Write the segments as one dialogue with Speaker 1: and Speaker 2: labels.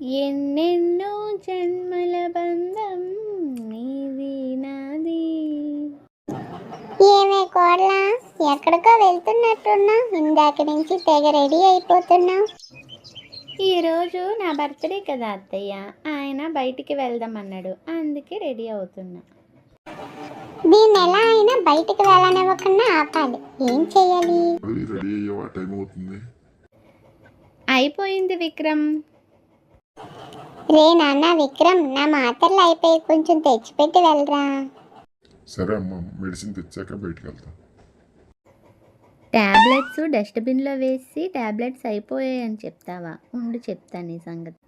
Speaker 1: ఎన్నెన్నో జన్మల బంధం నీది నాది.
Speaker 2: ఏమే కోడలా, ఎక్కడికో వెళ్తున్నట్టున్నా? ఇందాక నుంచి తెగ రెడీ అయిపోతున్నావు.
Speaker 1: ఈరోజు నా బర్త్డే కదా అత్తయ్య, ఆయన బయటికి వెళ్దామన్నాడు, అందుకే రెడీ అవుతున్నా.
Speaker 2: దీన్ని ఎలా అయినా బయటికి వెళ్ళనివ్వకుండా ఆపాలి. ఏం చెయ్యాలి?
Speaker 3: రెడీ అయ్యేవా? టైం అవుతుంది.
Speaker 1: అయిపోయింది విక్రమ్.
Speaker 2: రే నాన్న విక్రమ్, నా మాత్రలు అయిపోయి కొంచెం తెచ్చిపెట్టి వెళ్ళరా.
Speaker 3: సరే అమ్మ, మెడిసిన్ తెచ్చాక బయటికి వెళ్తా.
Speaker 1: ట్యాబ్లెట్స్ డస్ట్బిన్లో వేసి ట్యాబ్లెట్స్ అయిపోయాయని చెప్తావా? ఉండు చెప్తాను ఈ సంగతి.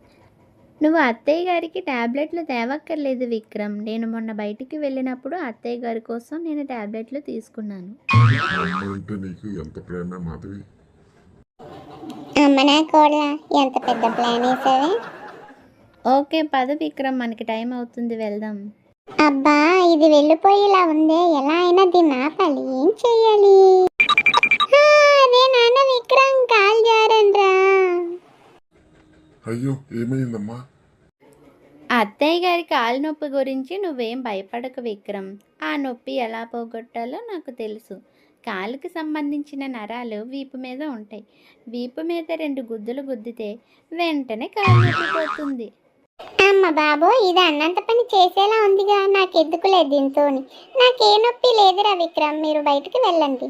Speaker 1: నువ్వు అత్తయ్య గారికి ట్యాబ్లెట్లు తేవక్కర్లేదు విక్రమ్. నేను మొన్న బయటికి వెళ్ళినప్పుడు అత్తయ్య గారి కోసం నేను ట్యాబ్లెట్లు తీసుకున్నాను.
Speaker 3: అమ్మ అంటే నీకు ఎంత ప్రేమ మాధవి.
Speaker 2: అమ్మ నా కోడలా, ఎంత పెద్ద ప్లాన్ వేసావే.
Speaker 1: ఓకే పద విక్రమ్, మనకి టైం అవుతుంది, వెళ్దాం.
Speaker 2: అబ్బా, ఇది వెళ్ళిపోయేలా ఉందే. ఎలా అయినా దీన్ని ఆపాలి. ఏం చెయ్యాలి? అదే నాన్న విక్రమ్, కాలు జారండ్రా.
Speaker 3: అయ్యో, ఏమైందమ్మా?
Speaker 1: అత్తయ్య గారి కాలు నొప్పి గురించి నువ్వేం భయపడకు విక్రమ్. ఆ నొప్పి ఎలా పోగొట్టాలో నాకు తెలుసు. కాలుకి సంబంధించిన నరాలు వీపు మీద ఉంటాయి. వీపు మీద 2 గుద్దులు గుద్దితే వెంటనే కాలు నొప్పి పోతుంది.
Speaker 2: అమ్మ బాబో, ఇది అన్నంత పని చేసేలా ఉందిగా. నాకెందుకులే దీంతో. నాకే నొప్పి లేదురా విక్రమ్, మీరు బయటికి వెళ్ళండి.